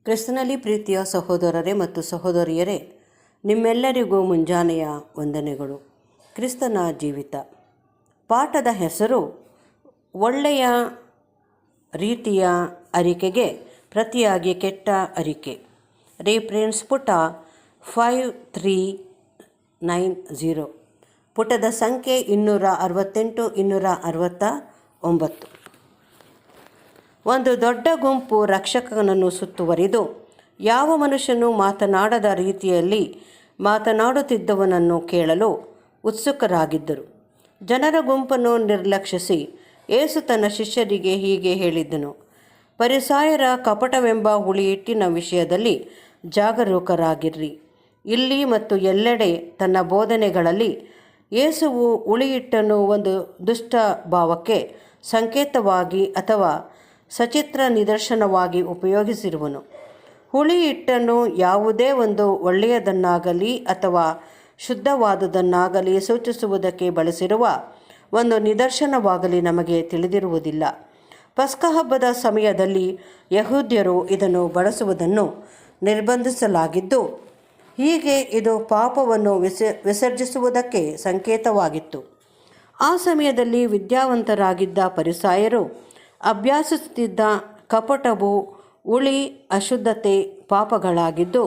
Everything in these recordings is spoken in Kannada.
ಕ್ರಿಸ್ತನಲ್ಲಿ ಪ್ರೀತಿಯ ಸಹೋದರರೇ ಮತ್ತು ಸಹೋದರಿಯರೇ, ನಿಮ್ಮೆಲ್ಲರಿಗೂ ಮುಂಜಾನೆಯ ವಂದನೆಗಳು. ಕ್ರಿಸ್ತನ ಜೀವಿತ ಪಾಠದ ಹೆಸರು ಒಳ್ಳೆಯ ರೀತಿಯ ಅರಿಕೆಗೆ ಪ್ರತಿಯಾಗಿ ಕೆಟ್ಟ ಅರಿಕೆ. ರೆಫರೆನ್ಸ್ ಪುಟ 5390, ಪುಟದ ಸಂಖ್ಯೆ 268-269. ಒಂದು ದೊಡ್ಡ ಗುಂಪು ರಕ್ಷಕನನ್ನು ಸುತ್ತುವರಿದು ಯಾವ ಮನುಷ್ಯನು ಮಾತನಾಡದ ರೀತಿಯಲ್ಲಿ ಮಾತನಾಡುತ್ತಿದ್ದವನನ್ನು ಕೇಳಲು ಉತ್ಸುಕರಾಗಿದ್ದರು. ಜನರ ಗುಂಪನ್ನು ನಿರ್ಲಕ್ಷಿಸಿ ಯೇಸು ತನ್ನ ಶಿಷ್ಯರಿಗೆ ಹೀಗೆ ಹೇಳಿದ್ದನು: ಫರಿಸಾಯರ ಕಪಟವೆಂಬ ಹುಳಿಹಿಟ್ಟಿನ ವಿಷಯದಲ್ಲಿ ಜಾಗರೂಕರಾಗಿರ್ರಿ. ಇಲ್ಲಿ ಮತ್ತು ಎಲ್ಲೆಡೆ ತನ್ನ ಬೋಧನೆಗಳಲ್ಲಿ ಯೇಸುವು ಹುಳಿಹಿಟ್ಟನ್ನು ಒಂದು ದುಷ್ಟ ಭಾವಕ್ಕೆ ಸಂಕೇತವಾಗಿ ಅಥವಾ ಸಚಿತ್ರ ನಿದರ್ಶನವಾಗಿ ಉಪಯೋಗಿಸಿರುವನು. ಹುಳಿ ಹಿಟ್ಟನ್ನು ಯಾವುದೇ ಒಂದು ಒಳ್ಳೆಯದನ್ನಾಗಲಿ ಅಥವಾ ಶುದ್ಧವಾದುದನ್ನಾಗಲಿ ಸೂಚಿಸುವುದಕ್ಕೆ ಬಳಸಿರುವ ಒಂದು ನಿದರ್ಶನವಾಗಲಿ ನಮಗೆ ತಿಳಿದಿರುವುದಿಲ್ಲ. ಪಸ್ಕ ಹಬ್ಬದ ಸಮಯದಲ್ಲಿ ಯಹೂದ್ಯರು ಇದನ್ನು ಬಳಸುವುದನ್ನು ನಿರ್ಬಂಧಿಸಲಾಗಿದ್ದು, ಹೀಗೆ ಇದು ಪಾಪವನ್ನು ವಿಸರ್ಜಿಸುವುದಕ್ಕೆ ಸಂಕೇತವಾಗಿತ್ತು. ಆ ಸಮಯದಲ್ಲಿ ವಿದ್ಯಾವಂತರಾಗಿದ್ದ ಫರಿಸಾಯರು ಅಭ್ಯಾಸಿಸುತ್ತಿದ್ದ ಕಪಟವು ಹುಳಿ, ಅಶುದ್ಧತೆ, ಪಾಪಗಳಾಗಿದ್ದು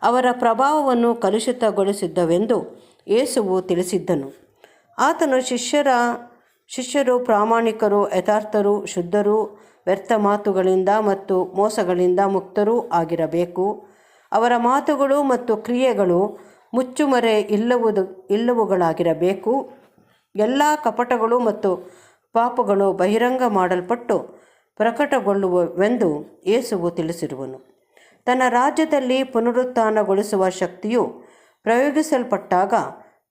ಅವರ ಪ್ರಭಾವವನ್ನು ಕಲುಷಿತಗೊಳಿಸಿದ್ದವೆಂದು ಯೇಸುವು ತಿಳಿಸಿದ್ದನು. ಆತನು ಶಿಷ್ಯರು ಪ್ರಾಮಾಣಿಕರು, ಯಥಾರ್ಥರು, ಶುದ್ಧರು, ವ್ಯರ್ಥ ಮಾತುಗಳಿಂದ ಮತ್ತು ಮೋಸಗಳಿಂದ ಮುಕ್ತರೂ ಆಗಿರಬೇಕು. ಅವರ ಮಾತುಗಳು ಮತ್ತು ಕ್ರಿಯೆಗಳು ಮುಚ್ಚುಮರೆ ಇಲ್ಲವುಗಳಾಗಿರಬೇಕು. ಎಲ್ಲ ಕಪಟಗಳು ಮತ್ತು ಪಾಪಗಳು ಬಹಿರಂಗ ಮಾಡಲ್ಪಟ್ಟು ಪ್ರಕಟಗೊಳ್ಳುವವೆಂದು ಯೇಸುವು ತಿಳಿಸಿರುವನು. ತನ್ನ ರಾಜ್ಯದಲ್ಲಿ ಪುನರುತ್ಥಾನಗೊಳಿಸುವ ಶಕ್ತಿಯು ಪ್ರಯೋಗಿಸಲ್ಪಟ್ಟಾಗ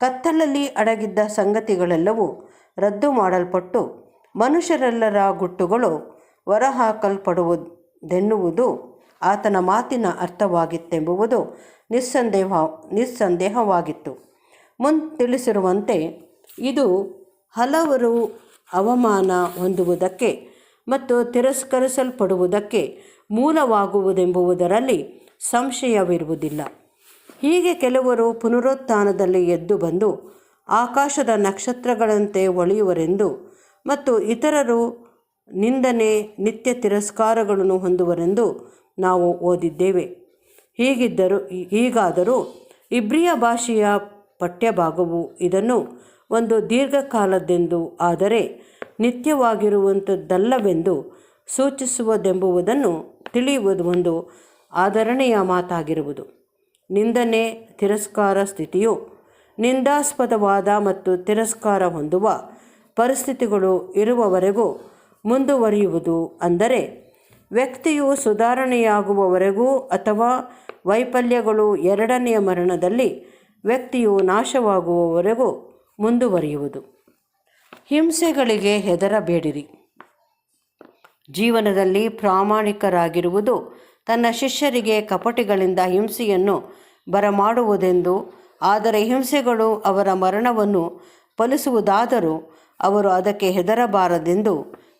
ಕತ್ತಲಲ್ಲಿ ಅಡಗಿದ್ದ ಸಂಗತಿಗಳೆಲ್ಲವೂ ರದ್ದು ಮಾಡಲ್ಪಟ್ಟು ಮನುಷ್ಯರೆಲ್ಲರ ಗುಟ್ಟುಗಳು ಹೊರಹಾಕಲ್ಪಡುವುದೆನ್ನುವುದು ಆತನ ಮಾತಿನ ಅರ್ಥವಾಗಿತ್ತೆಂಬುದು ನಿಸ್ಸಂದೇಹವಾಗಿತ್ತು. ತಿಳಿಸಿರುವಂತೆ ಇದು ಹಲವರು ಅವಮಾನ ಹೊಂದುವುದಕ್ಕೆ ಮತ್ತು ತಿರಸ್ಕರಿಸಲ್ಪಡುವುದಕ್ಕೆ ಮೂಲವಾಗುವುದೆಂಬುದರಲ್ಲಿ ಸಂಶಯವಿರುವುದಿಲ್ಲ. ಹೀಗೆ ಕೆಲವರು ಪುನರುತ್ಥಾನದಲ್ಲಿ ಎದ್ದು ಬಂದು ಆಕಾಶದ ನಕ್ಷತ್ರಗಳಂತೆ ಹೊಳೆಯುವರೆಂದು ಮತ್ತು ಇತರರು ನಿಂದನೆ, ನಿತ್ಯ ತಿರಸ್ಕಾರಗಳನ್ನು ಹೊಂದುವರೆಂದು ನಾವು ಓದಿದ್ದೇವೆ. ಹೀಗಾದರೂ ಇಬ್ರಿಯ ಭಾಷೆಯ ಪಠ್ಯಭಾಗವು ಇದನ್ನು ಒಂದು ದೀರ್ಘಕಾಲದ್ದೆಂದು, ಆದರೆ ನಿತ್ಯವಾಗಿರುವಂಥದ್ದಲ್ಲವೆಂದು ಸೂಚಿಸುವುದೆಂಬುದನ್ನು ತಿಳಿಯುವುದು ಒಂದು ಆದರಣೆಯ ಮಾತಾಗಿರುವುದು. ನಿಂದನೆ, ತಿರಸ್ಕಾರ ಸ್ಥಿತಿಯು ನಿಂದಾಸ್ಪದವಾದ ಮತ್ತು ತಿರಸ್ಕಾರ ಹೊಂದುವ ಪರಿಸ್ಥಿತಿಗಳು ಇರುವವರೆಗೂ ಮುಂದುವರಿಯುವುದು. ಅಂದರೆ ವ್ಯಕ್ತಿಯು ಸುಧಾರಣೆಯಾಗುವವರೆಗೂ ಅಥವಾ ವೈಫಲ್ಯಗಳು ಎರಡನೆಯ ಮರಣದಲ್ಲಿ ವ್ಯಕ್ತಿಯು ನಾಶವಾಗುವವರೆಗೂ ಮುಂದುವರಿಯುವುದು. ಹಿಂಸೆಗಳಿಗೆ ಹೆದರಬೇಡಿರಿ. ಜೀವನದಲ್ಲಿ ಪ್ರಾಮಾಣಿಕರಾಗಿರುವುದು ತನ್ನ ಶಿಷ್ಯರಿಗೆ ಕಪಟಿಗಳಿಂದ ಹಿಂಸೆಯನ್ನು ಬರಮಾಡುವುದೆಂದು, ಆದರೆ ಹಿಂಸೆಗಳು ಅವರ ಮರಣವನ್ನು ಫಲಿಸುವುದಾದರೂ ಅವರು ಅದಕ್ಕೆ ಹೆದರಬಾರದೆಂದು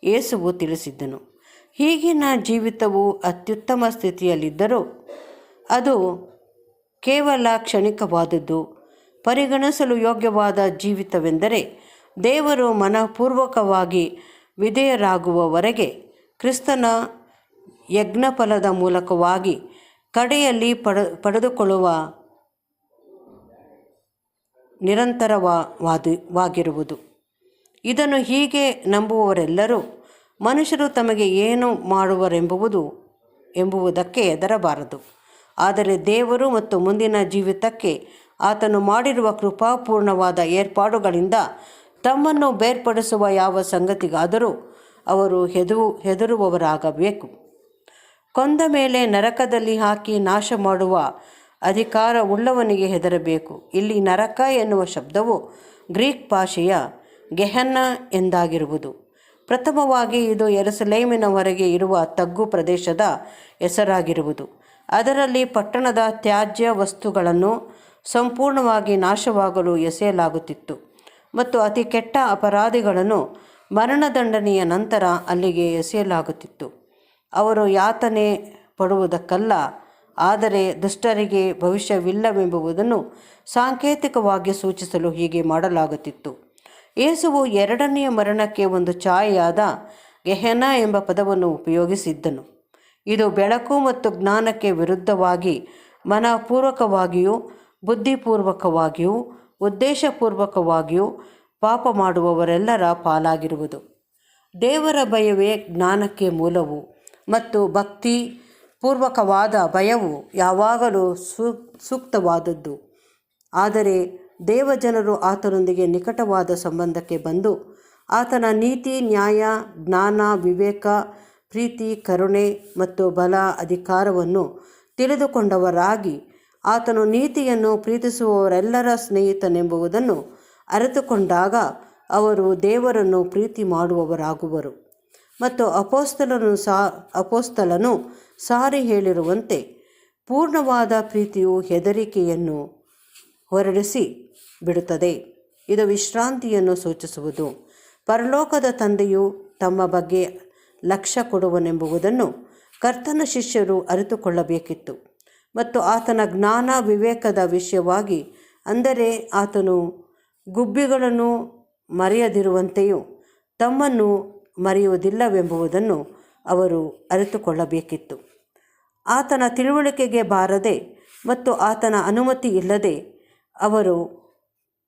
ಯೇಸುವು ತಿಳಿಸಿದ್ದನು. ಈಗಿನ ಜೀವಿತವು ಅತ್ಯುತ್ತಮ ಸ್ಥಿತಿಯಲ್ಲಿದ್ದರೂ ಅದು ಕೇವಲ ಕ್ಷಣಿಕವಾದದ್ದು. ಪರಿಗಣಿಸಲು ಯೋಗ್ಯವಾದ ಜೀವಿತವೆಂದರೆ ದೇವರು ಮನಪೂರ್ವಕವಾಗಿ ವಿಧೇಯರಾಗುವವರೆಗೆ ಕ್ರಿಸ್ತನ ಯಜ್ಞಫಲದ ಮೂಲಕವಾಗಿ ಕಡೆಯಲ್ಲಿ ಪಡೆದುಕೊಳ್ಳುವ ನಿರಂತರವಾಗಿರುವುದು. ಇದನ್ನು ಹೀಗೆ ನಂಬುವವರೆಲ್ಲರೂ ಮನುಷ್ಯರು ತಮಗೆ ಏನು ಮಾಡುವರೆಂಬುದಕ್ಕೆ ಹೆದರಬಾರದು. ಆದರೆ ದೇವರು ಮತ್ತು ಮುಂದಿನ ಜೀವಿತಕ್ಕೆ ಆತನು ಮಾಡಿರುವ ಕೃಪಾಪೂರ್ಣವಾದ ಏರ್ಪಾಡುಗಳಿಂದ ತಮ್ಮನ್ನು ಬೇರ್ಪಡಿಸುವ ಯಾವ ಸಂಗತಿಗಾದರೂ ಅವರು ಹೆದರುವವರಾಗಬೇಕು. ಕೊಂದ ಮೇಲೆ ನರಕದಲ್ಲಿ ಹಾಕಿ ನಾಶ ಮಾಡುವ ಅಧಿಕಾರವುಳ್ಳವನಿಗೆ ಹೆದರಬೇಕು. ಇಲ್ಲಿ ನರಕ ಎನ್ನುವ ಶಬ್ದವು ಗ್ರೀಕ್ ಭಾಷೆಯ ಗೆಹನ್ನ ಎಂದಾಗಿರುವುದು. ಪ್ರಥಮವಾಗಿ ಇದು ಯೆರೂಸಲೇಮಿನ ಹೊರಗೆ ಇರುವ ತಗ್ಗು ಪ್ರದೇಶದ ಹೆಸರಾಗಿರುವುದು. ಅದರಲ್ಲಿ ಪಟ್ಟಣದ ತ್ಯಾಜ್ಯ ವಸ್ತುಗಳನ್ನು ಸಂಪೂರ್ಣವಾಗಿ ನಾಶವಾಗಲು ಎಸೆಯಲಾಗುತ್ತಿತ್ತು ಮತ್ತು ಅತಿ ಕೆಟ್ಟ ಅಪರಾಧಿಗಳನ್ನು ಮರಣದಂಡನೆಯ ನಂತರ ಅಲ್ಲಿಗೆ ಎಸೆಯಲಾಗುತ್ತಿತ್ತು. ಅವರು ಯಾತನೆ ಪಡುವುದಕ್ಕಲ್ಲ, ಆದರೆ ದುಷ್ಟರಿಗೆ ಭವಿಷ್ಯವಿಲ್ಲವೆಂಬುದನ್ನು ಸಾಂಕೇತಿಕವಾಗಿ ಸೂಚಿಸಲು ಹೀಗೆ ಮಾಡಲಾಗುತ್ತಿತ್ತು. ಯೇಸುವು ಎರಡನೆಯ ಮರಣಕ್ಕೆ ಒಂದು ಛಾಯೆಯಾದ ಗೆಹೆನ ಎಂಬ ಪದವನ್ನು ಉಪಯೋಗಿಸಿದ್ದನು. ಇದು ಬೆಳಕು ಮತ್ತು ಜ್ಞಾನಕ್ಕೆ ವಿರುದ್ಧವಾಗಿ ಮನಪೂರ್ವಕವಾಗಿಯೂ ಬುದ್ಧಿಪೂರ್ವಕವಾಗಿಯೂ ಉದ್ದೇಶಪೂರ್ವಕವಾಗಿಯೂ ಪಾಪ ಮಾಡುವವರೆಲ್ಲರ ಪಾಲಾಗಿರುವುದು. ದೇವರ ಭಯವೇ ಜ್ಞಾನಕ್ಕೆ ಮೂಲವು ಮತ್ತು ಭಕ್ತಿ ಪೂರ್ವಕವಾದ ಭಯವು ಯಾವಾಗಲೂ ಸೂಕ್ತವಾದದ್ದು. ಆದರೆ ದೇವಜನರು ಆತನೊಂದಿಗೆ ನಿಕಟವಾದ ಸಂಬಂಧಕ್ಕೆ ಬಂದು ಆತನ ನೀತಿ, ನ್ಯಾಯ, ಜ್ಞಾನ, ವಿವೇಕ, ಪ್ರೀತಿ, ಕರುಣೆ ಮತ್ತು ಬಲ, ಅಧಿಕಾರವನ್ನು ತಿಳಿದುಕೊಂಡವರಾಗಿ ಆತನು ನೀತಿಯನ್ನು ಪ್ರೀತಿಸುವವರೆಲ್ಲರ ಸ್ನೇಹಿತನೆಂಬುದನ್ನು ಅರಿತುಕೊಂಡಾಗ ಅವರು ದೇವರನ್ನು ಪ್ರೀತಿ ಮಾಡುವವರಾಗುವರು. ಮತ್ತು ಅಪೊಸ್ತಲನು ಸಾರಿ ಹೇಳಿರುವಂತೆ, ಪೂರ್ಣವಾದ ಪ್ರೀತಿಯು ಹೆದರಿಕೆಯನ್ನು ಹೊರಡಿಸಿ ಬಿಡುತ್ತದೆ. ಇದು ವಿಶ್ರಾಂತಿಯನ್ನು ಸೂಚಿಸುವುದು. ಪರಲೋಕದ ತಂದೆಯು ತಮ್ಮ ಬಗ್ಗೆ ಲಕ್ಷ್ಯ ಕೊಡುವನೆಂಬುದನ್ನು ಕರ್ತನ ಶಿಷ್ಯರು ಅರಿತುಕೊಳ್ಳಬೇಕಿತ್ತು. ಮತ್ತು ಆತನ ಜ್ಞಾನ, ವಿವೇಕದ ವಿಷಯವಾಗಿ, ಅಂದರೆ ಆತನು ಗುಬ್ಬಿಗಳನ್ನು ಮರೆಯದಿರುವಂತೆಯೂ ತಮ್ಮನ್ನು ಮರೆಯುವುದಿಲ್ಲವೆಂಬುದನ್ನು ಅವರು ಅರಿತುಕೊಳ್ಳಬೇಕಿತ್ತು. ಆತನ ತಿಳುವಳಿಕೆಗೆ ಬಾರದೆ ಮತ್ತು ಆತನ ಅನುಮತಿ ಇಲ್ಲದೆ ಅವರು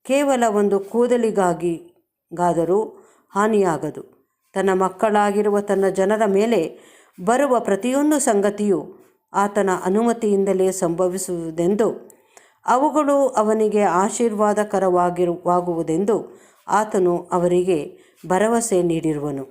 ಕೇವಲ ಒಂದು ಕೂದಲಿಗಾದರೂ ಹಾನಿಯಾಗದು. ತನ್ನ ಮಕ್ಕಳಾಗಿರುವ ತನ್ನ ಜನರ ಮೇಲೆ ಬರುವ ಪ್ರತಿಯೊಂದು ಸಂಗತಿಯು ಆತನ ಅನುಮತಿಯಿಂದಲೇ ಸಂಭವಿಸುವುದೆಂದು, ಅವುಗಳು ಅವನಿಗೆ ಆಶೀರ್ವಾದಕರವಾಗುವುದೆಂದು ಆತನು ಅವರಿಗೆ ಭರವಸೆ ನೀಡಿರುವನು.